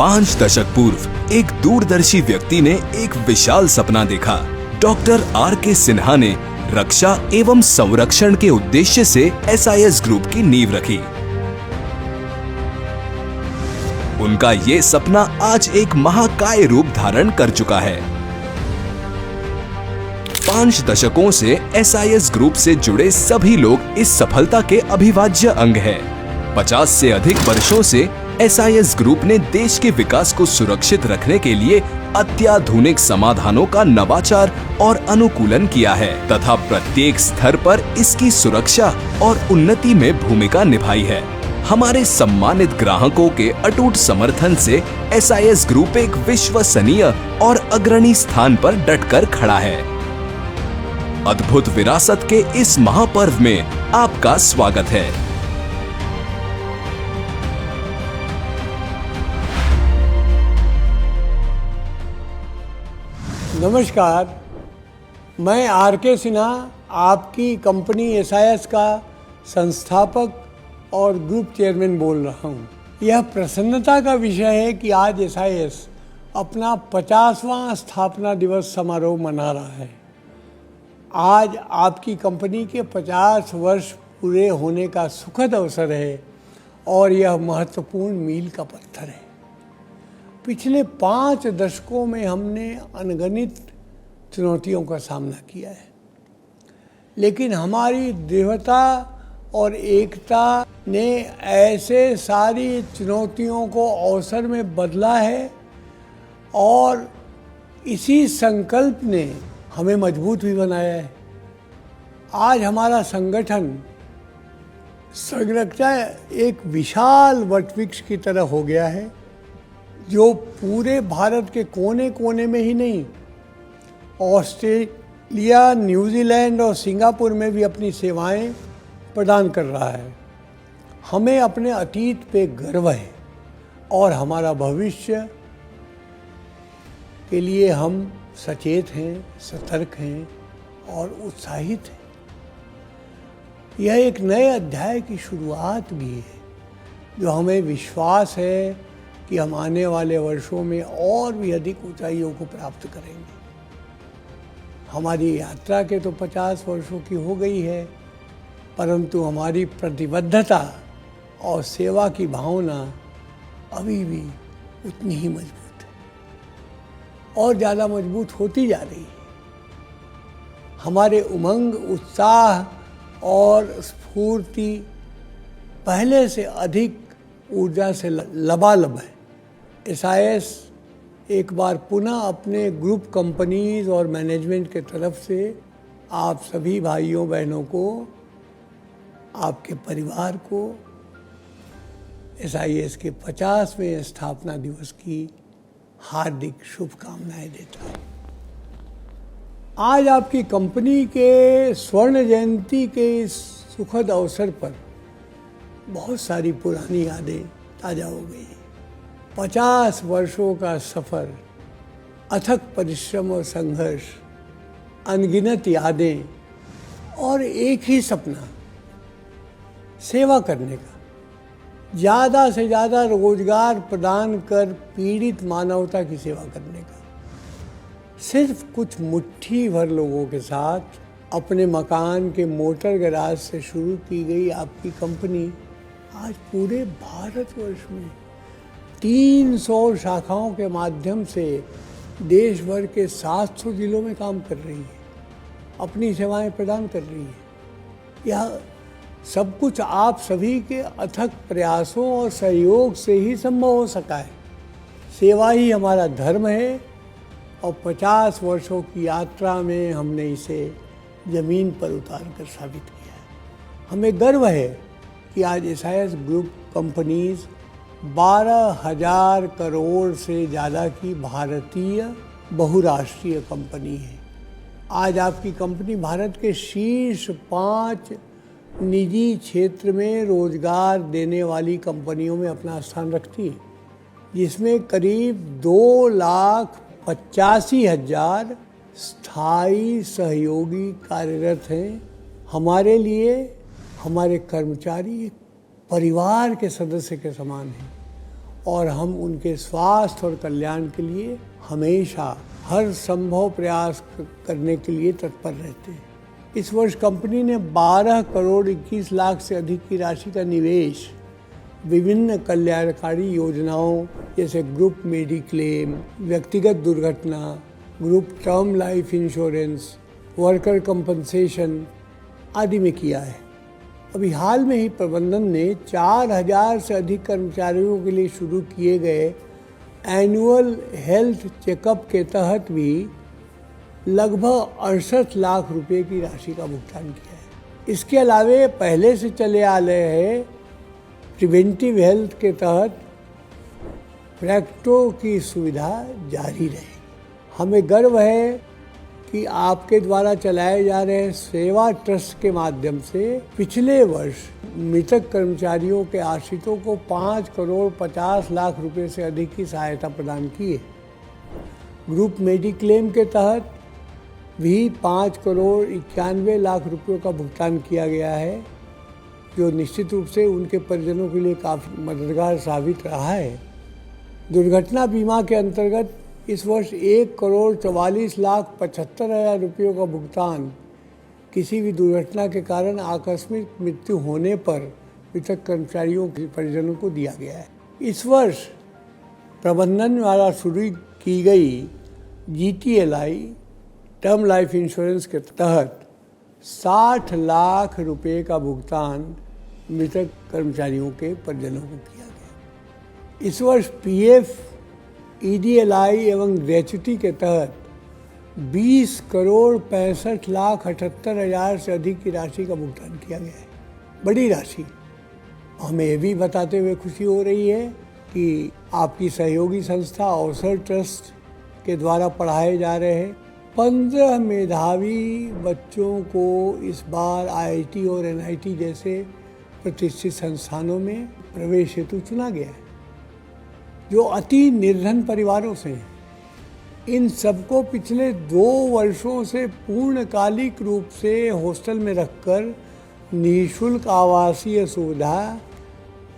5 दशक पूर्व एक दूरदर्शी व्यक्ति ने एक विशाल सपना देखा। Doctor R K. सिन्हा ने रक्षा एवं संरक्षण के उद्देश्य से एसआईएस ग्रुप की नींव रखी। उनका ये सपना आज एक महाकाय रूप धारण कर चुका है। 5 दशकों से एसआईएस ग्रुप से जुड़े सभी लोग इस सफलता के अविभाज्य अंग हैं। 50 से अधिक वर्षों से एसआईएस ग्रुप ने देश के विकास को सुरक्षित रखने के लिए अत्याधुनिक समाधानों का नवाचार और अनुकूलन किया है तथा प्रत्येक स्तर पर इसकी सुरक्षा और उन्नति में भूमिका निभाई है। हमारे सम्मानित ग्राहकों के अटूट समर्थन से एसआईएस ग्रुप एक विश्वसनीय और अग्रणी स्थान पर डटकर खड़ा है। अद्भुत विरासत के इस महापर्व में आपका स्वागत है। नमस्कार, मैं आर.के. सिन्हा आपकी कंपनी एसआईएस का संस्थापक और ग्रुप चेयरमैन बोल रहा हूँ। यह प्रसन्नता का विषय है कि आज एसआईएस अपना 50वां स्थापना दिवस समारोह मना रहा है। आज आपकी कंपनी के 50 वर्ष पूरे होने का सुखद अवसर है और यह महत्वपूर्ण मील का पत्थर है। पिछले 5 दशकों में हमने अनगिनत चुनौतियों का सामना किया है, लेकिन हमारी दृढ़ता और एकता ने ऐसे सारी चुनौतियों को अवसर में बदला है और इसी संकल्प ने हमें मजबूत भी बनाया है। आज हमारा संगठन संरक्षा एक विशाल वटवृक्ष की तरह हो गया है, जो पूरे भारत के कोने कोने में ही नहीं, ऑस्ट्रेलिया, न्यूजीलैंड और सिंगापुर में भी अपनी सेवाएं प्रदान कर रहा है। हमें अपने अतीत पे गर्व है और हमारा भविष्य के लिए हम सचेत हैं, सतर्क हैं और उत्साहित हैं। यह एक नए अध्याय की शुरुआत भी है, जो हमें विश्वास है कि हम आने वाले वर्षों में और भी अधिक ऊंचाइयों को प्राप्त करेंगे। हमारी यात्रा के तो 50 वर्षों की हो गई है, परंतु हमारी प्रतिबद्धता और सेवा की भावना अभी भी उतनी ही मजबूत है और ज़्यादा मजबूत होती जा रही है। हमारे उमंग, उत्साह और स्फूर्ति पहले से अधिक ऊर्जा से लबालब है। एसआईएस एक बार पुनः अपने ग्रुप कंपनीज और मैनेजमेंट के तरफ से आप सभी भाइयों बहनों को, आपके परिवार को एसआईएस के 50वें स्थापना दिवस की हार्दिक शुभकामनाएं देता हूँ। आज आपकी कंपनी के स्वर्ण जयंती के इस सुखद अवसर पर बहुत सारी पुरानी यादें ताज़ा हो गई। 50 वर्षों का सफ़र, अथक परिश्रम और संघर्ष, अनगिनत यादें और एक ही सपना, सेवा करने का, ज़्यादा से ज़्यादा रोजगार प्रदान कर पीड़ित मानवता की सेवा करने का। सिर्फ कुछ मुट्ठी भर लोगों के साथ अपने मकान के मोटर गैराज से शुरू की गई आपकी कंपनी आज पूरे भारतवर्ष में 300 शाखाओं के माध्यम से देश भर के 700 जिलों में काम कर रही है, अपनी सेवाएं प्रदान कर रही है। यह सब कुछ आप सभी के अथक प्रयासों और सहयोग से ही संभव हो सका है। सेवा ही हमारा धर्म है और 50 वर्षों की यात्रा में हमने इसे ज़मीन पर उतार कर साबित किया है। हमें गर्व है कि आज एसआईएस ग्रुप कंपनीज 12,000 करोड़ से ज़्यादा की भारतीय बहुराष्ट्रीय कंपनी है। आज आपकी कंपनी भारत के शीर्ष 5 निजी क्षेत्र में रोजगार देने वाली कंपनियों में अपना स्थान रखती है, जिसमें करीब 2,85,000 स्थायी सहयोगी कार्यरत हैं। हमारे लिए हमारे कर्मचारी एक परिवार के सदस्य के समान हैं और हम उनके स्वास्थ्य और कल्याण के लिए हमेशा हर संभव प्रयास करने के लिए तत्पर रहते हैं। इस वर्ष कंपनी ने 12 करोड़ 21 लाख से अधिक की राशि का निवेश विभिन्न कल्याणकारी योजनाओं जैसे ग्रुप मेडिक्लेम, व्यक्तिगत दुर्घटना, group term life insurance, worker compensation आदि में किया है। अभी हाल में ही प्रबंधन ने 4000 से अधिक कर्मचारियों के लिए शुरू किए गए एनुअल हेल्थ चेकअप के तहत भी लगभग 68 लाख रुपए की राशि का भुगतान किया है। इसके अलावे पहले से चले आ रहे हैं प्रिवेंटिव हेल्थ के तहत प्रैक्टो की सुविधा जारी रहे। हमें गर्व है कि आपके द्वारा चलाए जा रहे सेवा ट्रस्ट के माध्यम से पिछले वर्ष मृतक कर्मचारियों के आश्रितों को 5 करोड़ 50 लाख रुपए से अधिक की सहायता प्रदान की है। ग्रुप मेडिक्लेम के तहत भी 5 करोड़ 91 लाख रुपयों का भुगतान किया गया है, जो निश्चित रूप से उनके परिजनों के लिए काफ़ी मददगार साबित रहा है। दुर्घटना बीमा के अंतर्गत इस वर्ष 1 करोड़ 44 लाख 75 हज़ार रुपयों का भुगतान किसी भी दुर्घटना के कारण आकस्मिक मृत्यु होने पर मृतक कर्मचारियों के परिजनों को दिया गया है। इस वर्ष प्रबंधन द्वारा शुरू की गई GTLI टर्म लाइफ इंश्योरेंस के तहत 60 लाख रुपए का भुगतान मृतक कर्मचारियों के परिजनों को किया गया। इस वर्ष PF, EDLI एवं ग्रेच्युटी के तहत 20 करोड़ 65 लाख 78 हज़ार से अधिक की राशि का भुगतान किया गया है। बड़ी राशि। हमें ये भी बताते हुए खुशी हो रही है कि आपकी सहयोगी संस्था अवसर ट्रस्ट के द्वारा पढ़ाए जा रहे 15 मेधावी बच्चों को इस बार IIT और NIT जैसे प्रतिष्ठित संस्थानों में प्रवेश हेतु चुना गया है, जो अति निर्धन परिवारों से हैं। इन सबको पिछले 2 वर्षों से पूर्णकालिक रूप से हॉस्टल में रखकर निःशुल्क आवासीय सुविधा,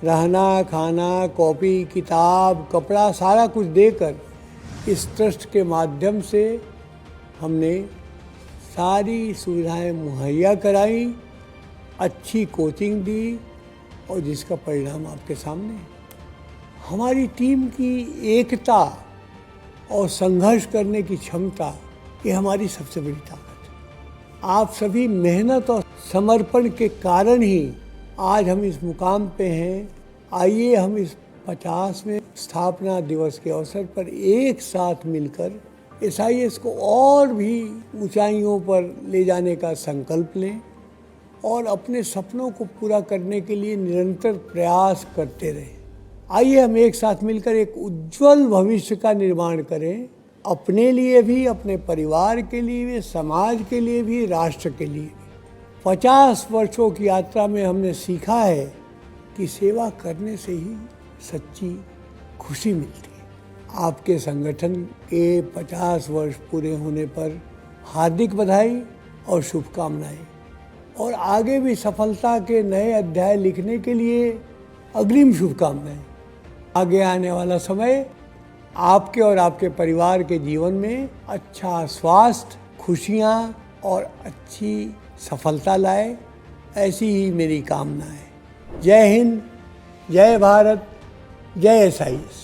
रहना, खाना, कॉपी, किताब, कपड़ा सारा कुछ देकर इस ट्रस्ट के माध्यम से हमने सारी सुविधाएं मुहैया कराई, अच्छी कोचिंग दी और जिसका परिणाम आपके सामने है। हमारी टीम की एकता और संघर्ष करने की क्षमता ये हमारी सबसे बड़ी ताकत है। आप सभी मेहनत और समर्पण के कारण ही आज हम इस मुकाम पे हैं। आइए हम इस 50वें स्थापना दिवस के अवसर पर एक साथ मिलकर SIS को और भी ऊंचाइयों पर ले जाने का संकल्प लें और अपने सपनों को पूरा करने के लिए निरंतर प्रयास करते रहें। आइए हम एक साथ मिलकर एक उज्जवल भविष्य का निर्माण करें, अपने लिए भी, अपने परिवार के लिए भी, समाज के लिए भी, राष्ट्र के लिए भी। 50 वर्षों की यात्रा में हमने सीखा है कि सेवा करने से ही सच्ची खुशी मिलती है। आपके संगठन के 50 वर्ष पूरे होने पर हार्दिक बधाई और शुभकामनाएं, और आगे भी सफलता के नए अध्याय लिखने के लिए अग्रिम शुभकामनाएं। आगे आने वाला समय आपके और आपके परिवार के जीवन में अच्छा स्वास्थ्य, खुशियाँ और अच्छी सफलता लाए, ऐसी ही मेरी कामना है। जय हिंद, जय भारत, जय SIS।